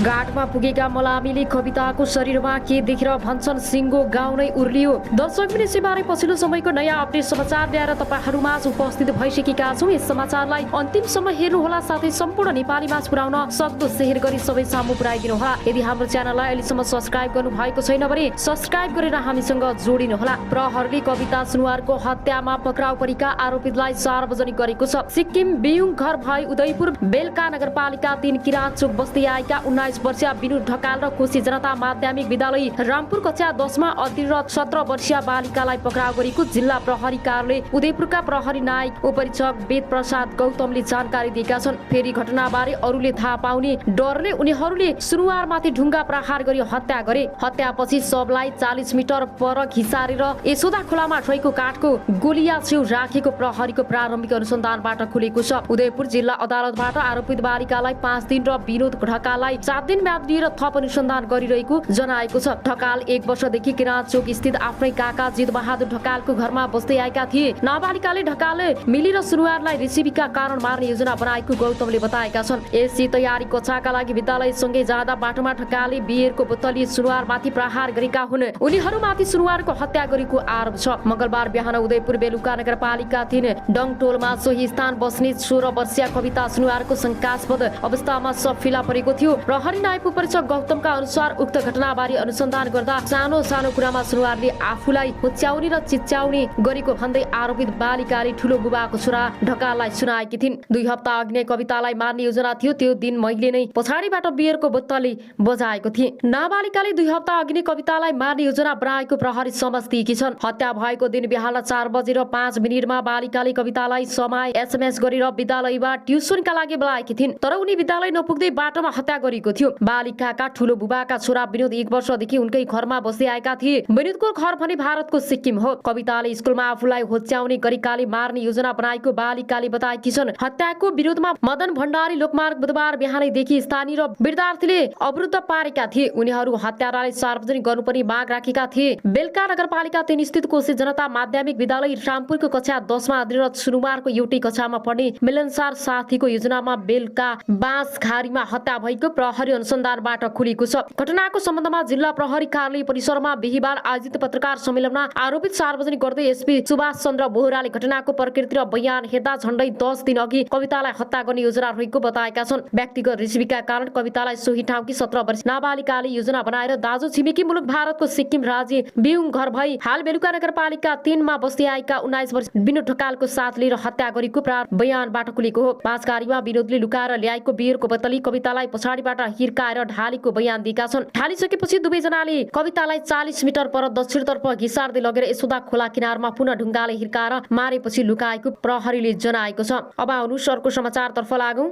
घाटमा पुगेका मलामीले कविताको शरीरमा के देखेर भन्छन् सिङ्गो गाउँ नै उर्लियो। दर्शक विदेशीबारे पछिल्लो समयको नयाँ अपडेट समाचार ल्याएर तपाईहरुमाझ उपस्थित भइसकेका छौं। यस समाचारलाई अन्तिमसम्म हेर्नुहोला, साथै सम्पूर्ण नेपालीमाझ पुर्याउन सक्दो शेयर गरी सबै सामु पुर्याइदिनुहोला। यदि हाम्रो च्यानललाई अहिलेसम्म सब्स्क्राइब गर्नु भएको छैन भने सब्स्क्राइब गरेर हामीसँग जोडिनुहोला। प्रहरीले कविता सुनुवारको हत्यामा पक्राउ परेका आरोपितलाई सार्वजनिक गरेको छ। सिक्किम बियुङ घर भई उदयपुर बेलका नगरपालिका 3 किराँत चोक बस्दै आएका 19 वर्षीय विनु ढकाल र कोशी जनता माध्यमिक विद्यालय रामपुर कक्षा 10 मा अध्ययनरत 17 वर्षीय बालिकालाई पक्राउ गरेको जिल्ला प्रहरी कार्यालय उदयपुरका प्रहरी नायक उपरीक्षक वेद प्रसाद गौतमले जानकारी दिएका छन्। फेरि घटनाबारे अरूले थाहा पाउने डरले उनीहरूले सुनुवारमाथि ढुङ्गा प्रहार गरी हत्या गरे। हत्यापछि शवलाई 40 मिटर पर घिसारेर यशोदा खोलामा रहेको काठको गोलिया छेउ राखेको प्रहरीको प्रारम्भिक अनुसन्धानबाट खुलेको छ। उदयपुर जिल्ला अदालतबाट आरोपित बालिकालाई 5 दिन र विनोद ढकाललाई 7 दिन म्याद दिएर थप अनुसन्धान गरिरहेको जनाएको छ। ढकाल 1 वर्षदेखि किराँत चोक स्थित आफ्नै काका जित बहादुर ढकालको घरमा बस्दै आएका थिए। नाबालिकाले ढकालले मिलेर सुनुवारलाई रिसिभीका कारण मार्ने योजना बनाएको गौतमले बताएका छन्। यसै तयारी कक्षाका लागि विद्यालय सँगै जाँदा बाटोमा ढकालले बियरको बोतलले सुनुवारमाथि प्रहार गरेका हुन्। उनीहरूमाथि सुनुवारको हत्या गरेको आरोप छ। मंगलबार बिहान उदयपुर बेलुका नगरपालिका 3 डङटोलमा सोही स्थान बस्ने 16 वर्षीय कविता सुनुवारको शंकास्पद अवस्थामा शव फेला परेको थियो। प्रहरी नायक उपरीक्षक गौतमका अनुसार उक्त घटनाबारे अनुसन्धान गर्दा सानो सानो कुरामा सुनुवारले आफूलाई हुच्याउने र चिच्याउने गरेको भन्दै आरोपित बालिकाले ठूलो बुबाको छोरा ढकाललाई सुनाएकी थिइन्। 2 हप्ता अघि कवितालाई मार्ने योजना थियो। त्यो दिन मैले नै पछाडिबाट बियरको बोतलले बजाएको थिएँ। नाबालिकाले 2 हप्ता अघि कवितालाई मार्ने योजना बनाएको प्रहरी समझ दिएकी छन्। हत्या भएको दिन बिहान 4 बजेर 5 मिनेटमा बालिकाले कवितालाई समय एसएमएस गरेर विद्यालयबाट ट्युसनका लागि बोलाएकी थिइन्। तर उनी विद्यालय नपुग्दै बाटोमा हत्या गरेको थियो। बालिकाका ठूलो बुबाका छोरा विनोद 1 वर्षदेखि उनकै घरमा बस्दै आएका थिए। विनोदको घर भने भारतको सिक्किम हो। कविताले स्कुलमा आफूलाई होच्याउने गरिकाले मार्ने योजना बनाएको बालिकाले बताएकी छन्। हत्याको विरोधमा मदन भण्डारी लोकमार्ग बुधबार बिहानैदेखि स्थानीय र विद्यार्थीले अवरुद्ध पारेका थिए। उनीहरू हत्यारालाई सार्वजनिक गर्नुपर्ने माग राखेका थिए। बेलका नगरपालिका 3 स्थित कोशी जनता माध्यमिक विद्यालय रामपुरको कक्षा 10 मा अध्ययनरत सुनुवारको एउटै कक्षामा पढ्ने मिलनसार साथीको योजनामा बेलका बाँसखारीमा हत्या भएको प्रहरी अनुसन्धानबाट खुलेको छ। घटनाको सम्बन्धमा जिल्ला प्रहरी कार्यालय परिसरमा बिहीबार आयोजित पत्रकार सम्मेलनमा आरोपित सार्वजनिक गर्दै एसपी सुभाष चन्द्र बोहराले घटनाको प्रकृति र बयान हेर्दा झण्डै 10 दिन अघि कवितालाई हत्या गर्ने योजना रहेको बताएका छन्। व्यक्तिगत रिसिभीका कारण कवितालाई सोही ठाउँकी 17 वर्ष नाबालिकाले योजना बनाएर दाजु छिमेकी मुलुक भारतको सिक्किम राज्य बियुङ घर भई हाल बेलुका नगरपालिका 3 मा बस्दै आएका 19 वर्ष विनोद ढकालको साथ लिएर हत्या गरेको बयानबाट खुलेको हो। बाँसघारीमा विनोदले लुकाएर ल्याएको बियरको बोतली कवितालाई पछाडिबाट हिर्काएर ढालेको बयान दिएका छन्। ढालिसकेपछि दुवैजनाले कवितालाई 40 मिटर पर दक्षिणतर्फ घिसार्दै लगेर यशोदा खोला किनारमा पुनः ढुङ्गाले हिर्काएर मारेपछि लुकाएको प्रहरीले जनाएको छ। अब आउनुहोस् अर्को समाचारतर्फ लागौं।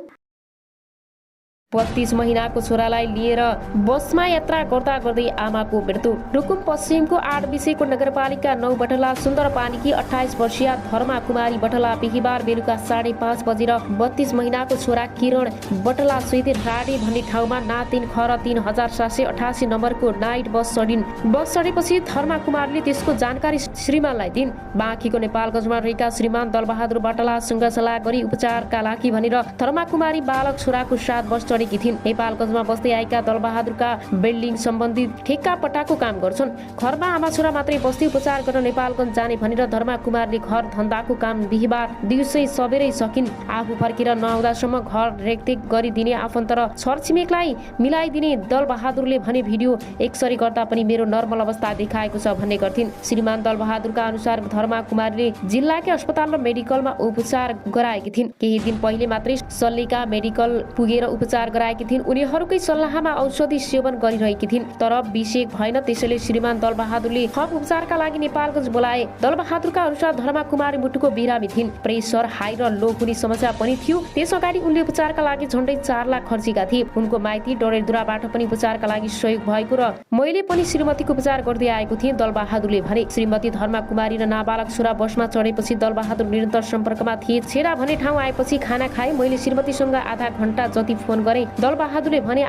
32 महिनाको छोरालाई लिएर बसमा यात्रा गर्दा गर्दै आमाको मृत्यु। रुकुम पश्चिमको 8 विषयको नगरपालिका 9 बटला सुन्दरपानीकी 28 वर्षीय धर्मा कुमारी बटला बिहीबार बेलुका 5:30 बजेर 32 महिनाको छोरा किरण बटला सहित राडी भन्ने ठाउँमा ना3 ख 3788 नम्बरको नाइट बस चढिन्। बस चढेपछि धर्मा कुमारीले त्यसको जानकारी श्रीमानलाई दिइन्। बाँकीको नेपालगञ्जमा रहेका श्रीमान दलबहादुर बटलासँग सल्लाह गरी उपचारका लागि भनेर धर्मा कुमारी बालक छोराको 7 वर्ष चढेकी थिइन्। नेपालगञ्जमा बस्दै आएका दलबहादुरका बिल्डिङ सम्बन्धी ठेक्का पट्टाको काम गर्छन्। घरमा आमा छोरा मात्रै बस्दै उपचार गर्न नेपालगञ्ज जाने भनेर धर्मा कुमारले घर धन्दाको काम बिहीबार दिउँसै सबेरै सकिन्। आफू फर्केर नआउँदासम्म घर रेखदेख गरिदिने आफन्त र छरछिमेकलाई मिलाइदिने दलबहादुरले भने भिडियो एकसरी गर्दा पनि मेरो नर्मल अवस्था देखाएको छ भन्ने गर्थिन्। श्रीमान दलबहादुरका अनुसार धर्मा कुमारीले जिल्लाकै अस्पताल र मेडिकलमा उपचार गराएकी थिइन्। केही दिन पहिले मात्रै सल्लेका मेडिकल पुगेर उपचार गराएकी थिइन्। उनीहरूकै सल्लाहमा औषधि सेवन गरिरहेकी थिइन्। तर विषेक भएन, त्यसैले श्रीमान दलबहादुरले थप उपचारका लागि नेपालगञ्ज बोलाए। दलबहादुरका अनुसार धर्मा कुमारी मुटुको बिरामी थिइन्। प्रेसर हाई र लो हुने समस्या पनि थियो। त्यस अगाडि उनले उपचारका लागि झण्डै 4 लाख खर्चेका थिए। उनको माइती डडेलधुराबाट पनि उपचारका लागि सहयोग भएको र मैले पनि श्रीमतीको उपचार गर्दै आएको थिएँ दलबहादुरले भने। श्रीमती धर्मा कुमारी र नाबालक छोरा बसमा चढेपछि दलबहादुर निरन्तर सम्पर्कमा थिए। छेडा भन्ने ठाउँ आएपछि खाना खाए। मैले श्रीमतीसँग आधा घण्टा जति फोन गरेँ। गरे। दलबहादुरले भने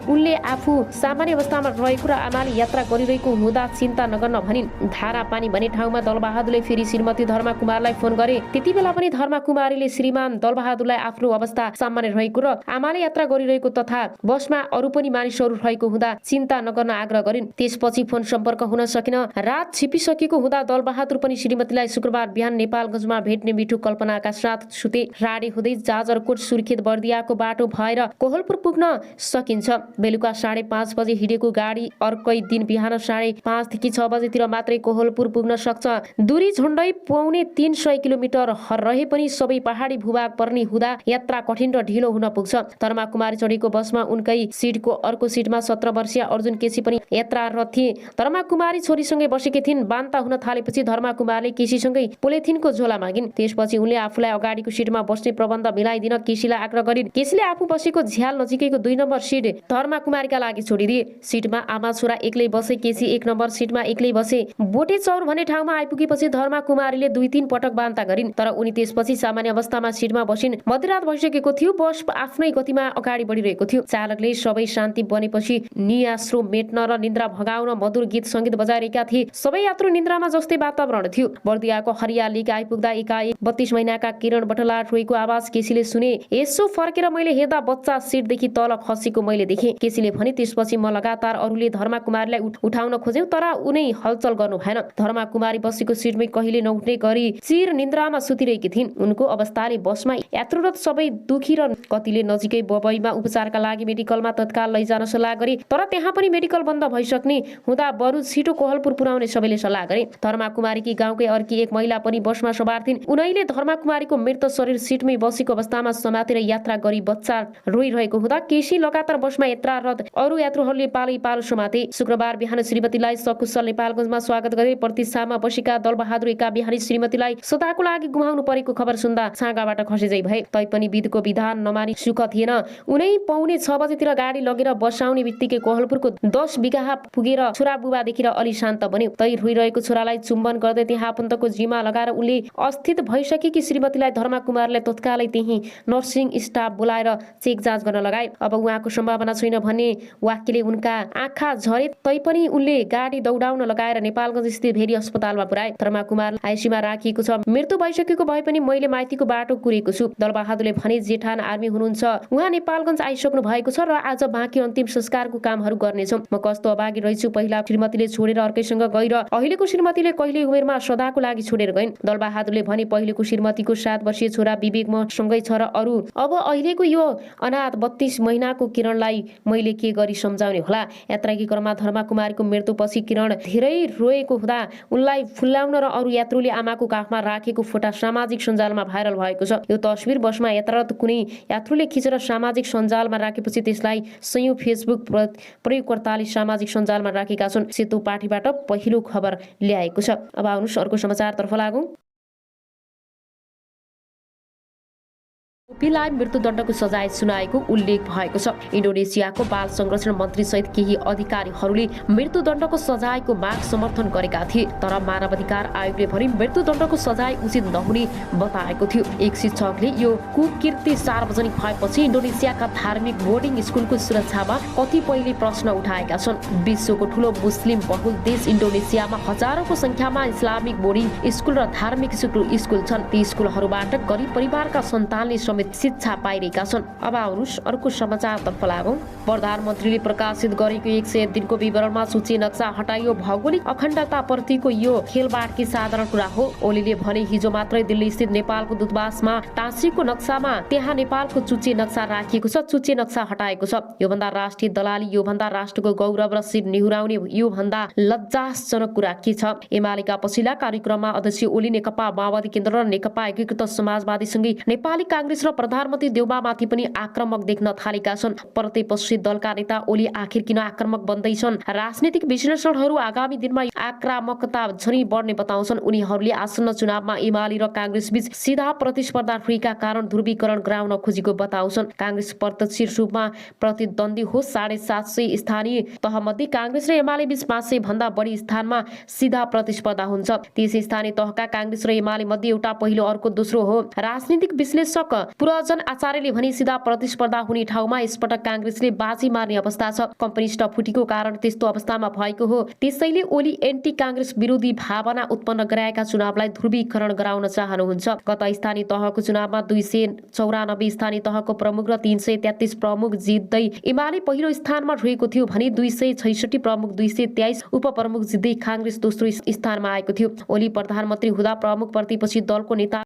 उनले आफू सामान्य अवस्थामा रहेको र आमाले यात्रा गरिरहेको हुँदा चिन्ता नगर्न भनिन्। धारापानी भन्ने ठाउँमा दलबहादुरले फेरि श्रीमती धर्मा कुमारलाई फोन गरे। त्यति बेला पनि धर्मा कुमारीले श्रीमान दलबहादुरलाई आफ्नो अवस्था सामान्य रहेको र आमाले यात्रा गरिरहेको तथा बसमा अरू पनि मानिसहरू रहेको हुँदा चिन्ता नगर्न आग्रह गरिन्। त्यसपछि फोन सम्पर्क हुन सकेन। रात छिपिसकेको हुँदा दलबहादुर पनि श्रीमतीलाई शुक्रबार बिहान नेपालगञ्जमा भेट्ने मिठो कल्पनाका साथ सुते। राडे हुँदै जाजरकोट सुर्खेत बर्दियाको बाटो भएर कोहलपुर पुग्न सकिन्छ। बेलुका 5:30 बजे हिँडेको गाडी अर्कै दिन बिहान 5:30 देखि 6 बजेतिर मात्रै कोहलपुर पुग्न सक्छ। दूरी झन्डै 350 किलोमिटर रहे पनि सबै पहाडी भूभाग पर्ने हुँदा यात्रा कठिन र ढिलो हुन पुग्छ। धर्मा कुमारी चढेको बसमा उनकै सिटको अर्को सिटमा 17 वर्षीय अर्जुन केसी पनि यात्रारत थिए। धर्मा कुमारी छोरीसँगै बसेकी थिइन्। बान्ता हुन थालेपछि धर्मा कुमारले केसीसँगै पोलिथिनको झोला मागिन्। त्यसपछि उनले आफूलाई अगाडिको सिटमा बस्ने प्रबन्ध मिलाइदिन केसीलाई आग्रह गरिन्। केसीले आफू बसेको झ्याल नजिकैको 2 नम्बर सिट धर्मा कुमारीका लागि छोडिदिए। सिटमा आमा छोरा एक्लै बसे। केसी 1 नम्बर सिटमा एक्लै बसे। बोटे चौर भन्ने ठाउँमा आइपुगेपछि धर्मा कुमारीले 2-3 पटक बान्ता गरिन्, तर उनी त्यसपछि सामान्य अवस्थामा सिटमा बसिन्। मध्यरात भइसकेको थियो। बस आफ्नै गतिमा अगाडि बढिरहेको थियो। चालकले सबै शान्ति बनेपछि नियास्रो मेट्न र निन्द्रा भगाउन मधुर गीत सङ्गीत बजाइरहेका थिए। सबै यात्रु निन्द्रामा जस्तै वातावरण थियो। बर्दियाको हरियालीका आइपुग्दा एकाएक 32 महिनाका किरण बटलाट रोएको आवाज केसीले सुने। यसो फर्केर मैले हेर्दा बच्चा सिटदेखि तल खसेको मैले देखेँ। केसीले भने त्यसपछि म लगातार अरूले धर्मा कुमारीलाई उठाउन खोज्यौं, तर उनी हलचल गर्नु भएन। धर्मा कुमारी बसेको सिटमै कहिले नउठ्ने गरी चिर निन्द्रामा सुतिरहेकी थिइन्। उनको अवस्थाले बसमा यात्रुरत सबै दुखी र कतिले नजिकै बबईमा उपचारका लागि मेडिकलमा तत्काल लैजान सल्लाह गरे, तर त्यहाँ पनि मेडिकल बन्द भइसक्ने हुँदा बरु छिटो कोहलपुर पुर्याउने सबैले सल्लाह गरे। धर्मा कुमारीकी गाउँकै अर्की एक महिला पनि बसमा सवार थिइन्। उनैले धर्मा कुमारीको मृत शरीर सिटमै बसेको अवस्थामा समातेर यात्रा गरी बच्चा रोइरहेको हुँदा केसी लगातार बसमा यात्रारत अरू यात्रुहरूले पालो समाते। शुक्रबार बिहान श्रीमतीलाई सकुशल नेपालगञ्जमा स्वागत गरे। प्रतीक्षामा बसेका दलबहादुर एका बिहानी श्रीमतीलाई सदाको लागि गुमाउनु परेको खबर सुन्दा छाँगाबाट खसेजै भए। तैपनि विधिको विधान नमानी सुख थिएन। उनै 5:45 बजेतिर गाडी लगेर बसाउने बित्तिकै कोहलपुरको 10 बिघा पुगेर छोरा बुबा देखेर अलि शान्त बन्यो। तै रोइरहेको छोरालाई चुम्बन गर्दै त्यहाँ आफन्तको जिम्मा लगाएर उनले अस्थित भइसकेकी श्रीमतीलाई धर्मा कुमारले तत्कालै त्यही नर्सिङ स्टाफ बोलाएर चेक जाँच गर्न लगाए। अब उहाँको सम्भावना छैन भन्ने वाक्यले उनका आँखा झरे। तैपनि उनले गाडी दौडाउन लगाएर नेपालगञ्ज स्थित भेरी अस्पतालमा पुर्याए। धर्मा कुमार आइसीमा राखिएको छ। मृत्यु भइसकेको भए पनि मैले माइतीको बाटो कुरेको छु। दलबहादुरले भने जेठान आर्मी हुनुहुन्छ। उहाँ नेपालगञ्ज आइसक्नु भएको छ र आज बाँकी अन्तिम संस्कारको कामहरू गर्नेछौँ। म कस्तो अभागी रहेछु। पहिला श्रीमतीले छोडेर अर्कैसँग गएर अहिलेको श्रीमतीले कहिले उमेरमा सदाको लागि छोडेर गइन्। दलबहादुरले भने पहिलेको श्रीमतीको 7 वर्षीय छोरा विवेक म सँगै छ र अरू अब अहिलेको यो अनाथ 32 महिनाको किरणलाई मैले के गरी सम्झाउने होला। यात्राकी क्रममा धर्मा कुमारीको मृत्युपछि किरण धेरै रोएको हुँदा उनलाई फुल्याउन र अरू यात्रुले आमाको काखमा राखेको फोटा सामाजिक सञ्जालमा भाइरल भएको छ। यो तस्बिर बसमा यात्रारत कुनै यात्रुले खिचेर सामाजिक सञ्जालमा राखेपछि त्यसलाई सयौं फेसबुक प्रयोगकर्ताले सामाजिक सञ्जालमा राखेका छन्। सेतो पार्टीबाट पहिलो खबर ल्याएको छ। अब आउनुहोस् अर्को समाचारतर्फ लागौं। आरोपीलाई मृत्युदण्डको सजाय सुनाएको उल्लेख भएको छ। इन्डोनेसियाको बाल संरक्षण मन्त्री सहित केही अधिकारीहरूले मृत्युदण्डको सजायको माग समर्थन गरेका थिए, तर मानवाधिकार आयोगले भने मृत्युदण्डको सजाय उचित नहुने बताएको थियो। एक शिक्षकले यो कुकीर्ति सार्वजनिक भएपछि इन्डोनेसियाका धार्मिक बोर्डिङ स्कुलको सुरक्षामा कतिपयले प्रश्न उठाएका छन्। विश्वको ठूलो मुस्लिम बहुल देश इन्डोनेसियामा हजारौंको संख्यामा इस्लामिक बोर्डिङ स्कुल र धार्मिक स्कुल छन्। ती स्कुलहरूबाट गरिब परिवारका सन्तानले समेत शिक्षा पाइरहेका छन्। अब आउनुहोस् अर्को समाचारतर्फ लागौं। प्रधानमन्त्रीले प्रकाशित गरेको 101 दिनको विवरणमा सूची नक्सा हटाइयो। भौगोलिक अखण्डता प्रतिको यो खेलबाडकी साधारण कुरा हो। ओलीले भने हिजो मात्रै दिल्ली स्थित नेपालको दूतावासमा टाँसिएको नक्सामा त्यहाँ नेपालको चुच्चे नक्सा राखिएको छ। चुच्चे नक्सा हटाएको छ। योभन्दा राष्ट्रिय दलाली, योभन्दा राष्ट्रको गौरव र शिर निहुराउने योभन्दा लज्जाजनक कुरा के छ। एमालेका पछिल्ला कार्यक्रममा अध्यक्ष ओली नेकपा माओवादी केन्द्र र नेकपा एकीकृत समाजवादीसँगै नेपाली कांग्रेस र प्रधानमन्त्री देउबामाथि पनि आक्रमक देख्न थालेका छन्। प्रतिपक्षी दलका नेता ओली आखिर किन आक्रमक बन्दैछन्? राजनीतिक विश्लेषकहरू आगामी दिनमा आक्रामकता झनै बढ्ने बताउँछन्। उनीहरूले आसन्न चुनावमा एमाले र कांग्रेसबीच सीधा प्रतिस्पर्धा रहेका कारण ध्रुवीकरण गराउन खोजेको बताउँछन्। कांग्रेस प्रत्यक्ष रूपमा प्रतिद्वन्दी हो। 750 स्थानीय तहमध्ये कांग्रेस र एमाले बीच 500 भन्दा बढी स्थानमा सीधा प्रतिस्पर्धा हुन्छ। त्यस स्थानीय तहका कांग्रेस र एमाले मध्ये एउटा पहिलो अर्को दोस्रो हो। राजनीतिक विश्लेषक पुरजन आचार्यले भने सिधा प्रतिस्पर्धा हुने ठाउँमा यसपटक काङ्ग्रेसले बाजी मार्ने अवस्था छ। कम्युनिस्ट फुटेको कारण त्यस्तो अवस्थामा भएको हो। त्यसैले ओली एन्टी काङ्ग्रेस विरोधी भावना उत्पन्न गराएका चुनावलाई ध्रुवीकरण गराउन चाहनुहुन्छ। गत स्थानीय तहको चुनावमा 294 स्थानीय तहको प्रमुख र 333 प्रमुख जित्दै एमाले पहिलो स्थानमा रहेको थियो भने 266 प्रमुख 223 उपप्रमुख जित्दै काङ्ग्रेस दोस्रो स्थानमा आएको थियो। ओली प्रधानमन्त्री हुँदा प्रमुख प्रतिपक्षी दलको नेता